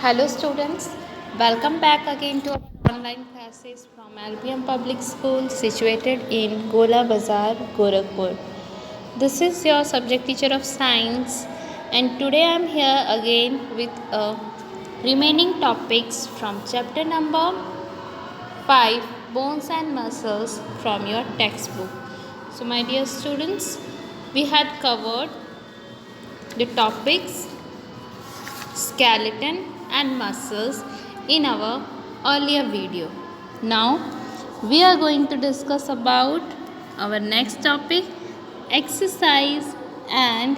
Hello students, welcome back again to our online classes from LBM Public School situated in Gola Bazar, Gorakhpur. This is your subject teacher of science and today I am here again with remaining topics from chapter number 5 Bones and Muscles from your textbook. So my dear students, we had covered the topics skeleton and muscles in our earlier video. Now we are going to discuss about our next topic, exercise and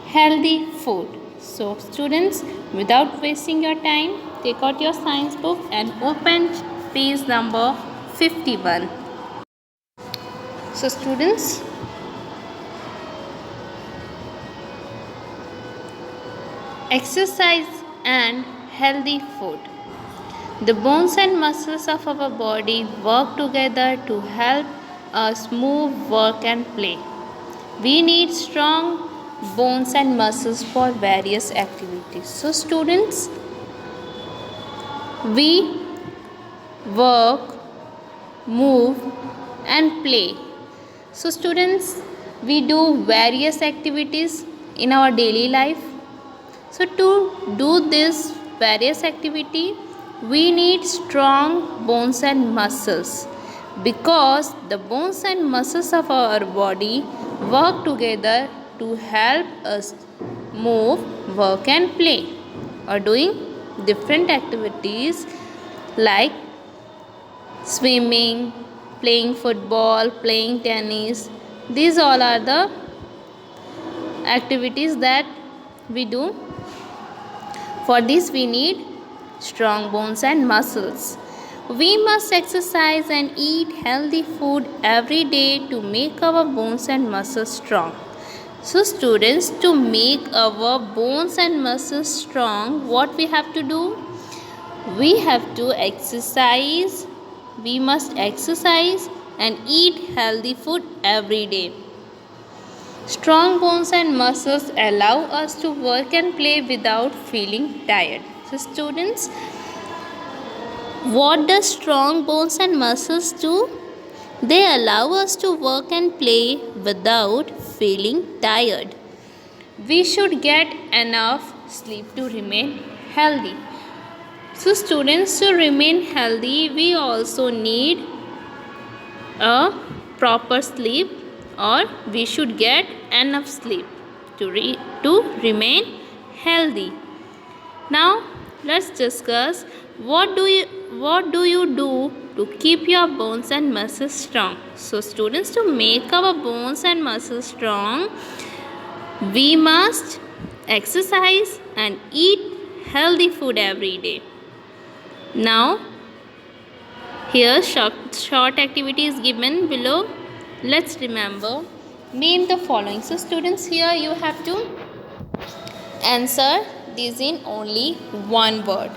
healthy food. So students, without wasting your time, take out your science book and open page number 51. So students, exercise and healthy food. The bones and muscles of our body work together to help us move, work, and play. We need strong bones and muscles for various activities. So, students, we work, move, and play. So, students, we do various activities in our daily life. So to do this various activity, we need strong bones and muscles because the bones and muscles of our body work together to help us move, work and play or doing different activities like swimming, playing football, playing tennis. These all are the activities that we do. For this we need strong bones and muscles. We must exercise and eat healthy food every day to make our bones and muscles strong. So students, to make our bones and muscles strong, what we have to do? We have to exercise. We must exercise and eat healthy food every day. Strong bones and muscles allow us to work and play without feeling tired. So students, what does strong bones and muscles do? They allow us to work and play without feeling tired. We should get enough sleep to remain healthy. So students, to remain healthy, we also need a proper sleep, or we should get enough sleep to remain healthy. Now let's discuss what do you do to keep your bones and muscles strong. So students, to make our bones and muscles strong, we must exercise and eat healthy food every day. Now here short activity is given below. Let's remember, name the following. So students, here you have to answer these in only one word.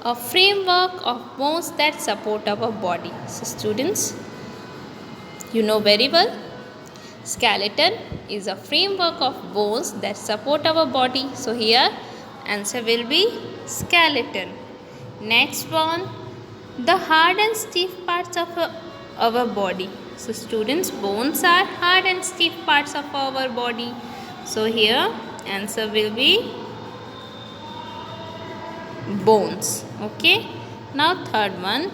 A framework of bones that support our body. So students, you know very well, skeleton is a framework of bones that support our body. So here answer will be skeleton. Next one, the hard and stiff parts of our body. So students, bones are hard and stiff parts of our body. So here answer will be bones. Okay. Now third one,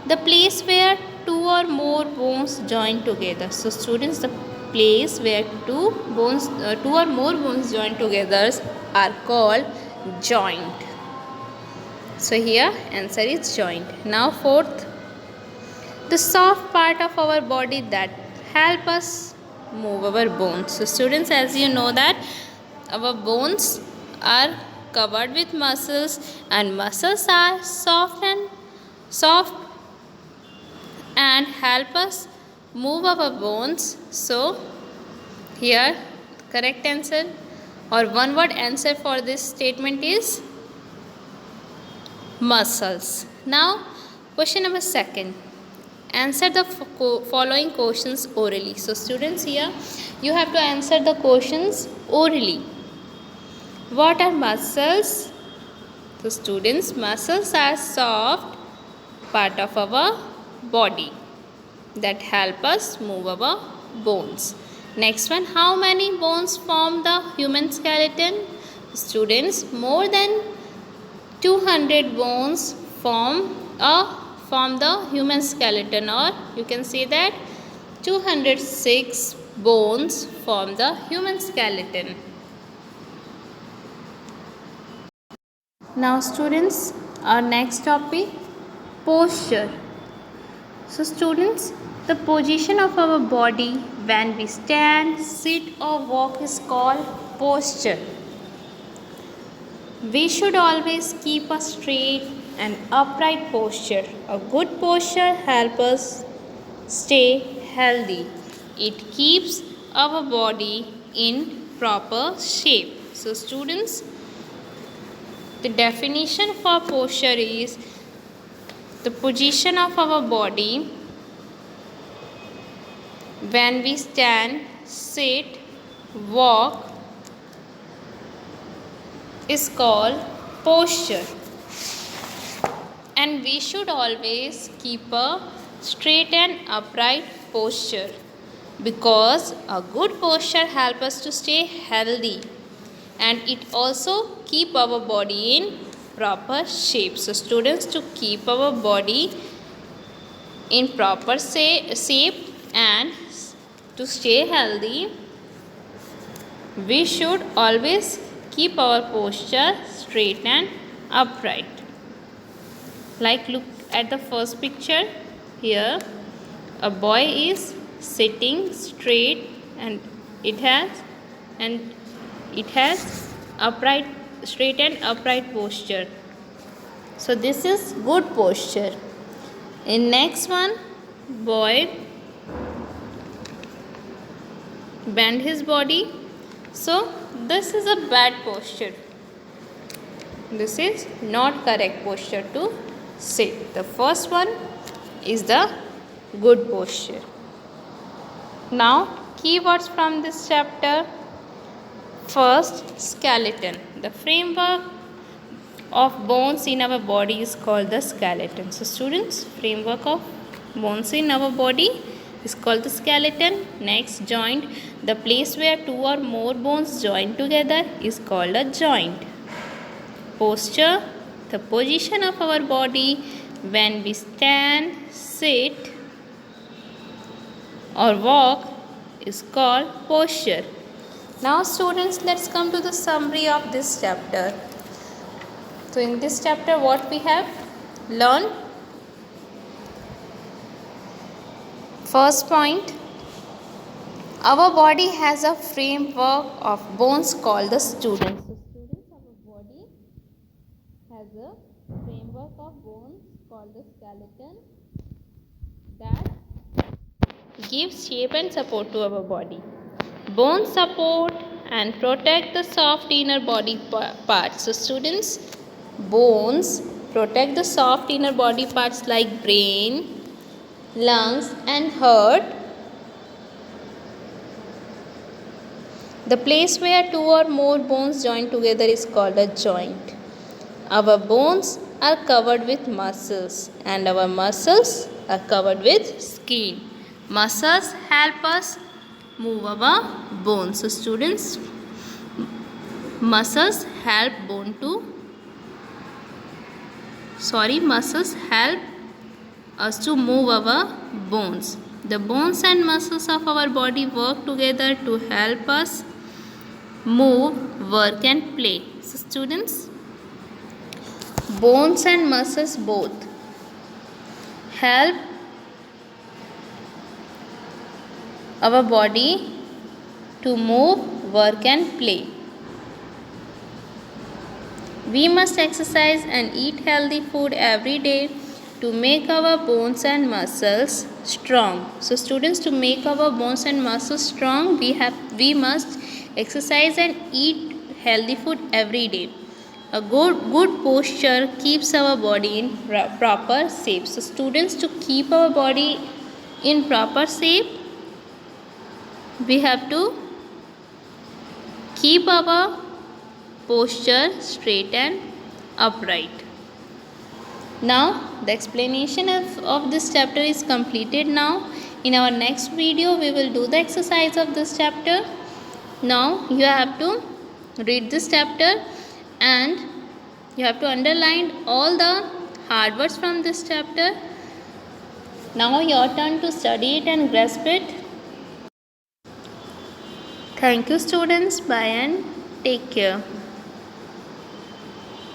the place where two or more bones join together. So students, the place where two or more bones join together are called joint. So here answer is joint. Now fourth, the soft part of our body that help us move our bones. So students, as you know that our bones are covered with muscles and muscles are soft and help us move our bones. So here correct answer or one word answer for this statement is muscles. Now question number second, answer the following questions orally. So students, here you have to answer the questions orally. What are muscles? So students, muscles are soft part of our body that help us move our bones. Next one, how many bones form the human skeleton? Students, more than 200 bones form the human skeleton, or you can say that 206 bones form the human skeleton. Now students, our next topic, posture. So students, the position of our body when we stand, sit or walk is called posture. We should always keep a straight and upright posture. A good posture helps us stay healthy. It keeps our body in proper shape. So students, the definition for posture is the position of our body when we stand, sit, walk is called posture. And we should always keep a straight and upright posture, because a good posture helps us to stay healthy, and it also keep our body in proper shape. So students, to keep our body in proper shape and to stay healthy, we should always keep our posture straight and upright. Like, look at the first picture. Here a boy is sitting straight and it has upright, straight and upright posture. So this is good posture. In next one, boy bend his body. So this is a bad posture. This is not correct posture to sit. The first one is the good posture. Now, keywords from this chapter. First, skeleton. The framework of bones in our body is called the skeleton. So students, framework of bones in our body is called the skeleton. Next, joint. The place where two or more bones join together is called a joint. Posture. The position of our body when we stand, sit or walk is called posture. Now students, let's come to the summary of this chapter. So in this chapter, what we have learned? First point, our body has a framework of bones called the students. So students, our body has a framework of bones called the skeleton that gives shape and support to our body. Bones support and protect the soft inner body parts. So students, bones protect the soft inner body parts like brain, lungs and heart. The place where two or more bones join together is called a joint. Our bones are covered with muscles and our muscles are covered with skin. Muscles help us move our bones. So students, muscles help us to move our bones. The bones and muscles of our body work together to help us move, work and play. So students, bones and muscles both help our body to move, work and play. We must exercise and eat healthy food every day to make our bones and muscles strong. So students, to make our bones and muscles strong, we must exercise and eat healthy food every day. A good posture keeps our body in proper shape. So students, to keep our body in proper shape, we have to keep our posture straight and upright. Now the explanation of this chapter is completed now. In our next video we will do the exercise of this chapter. Now you have to read this chapter and you have to underline all the hard words from this chapter. Now your turn to study it and grasp it. Thank you students. Bye and take care.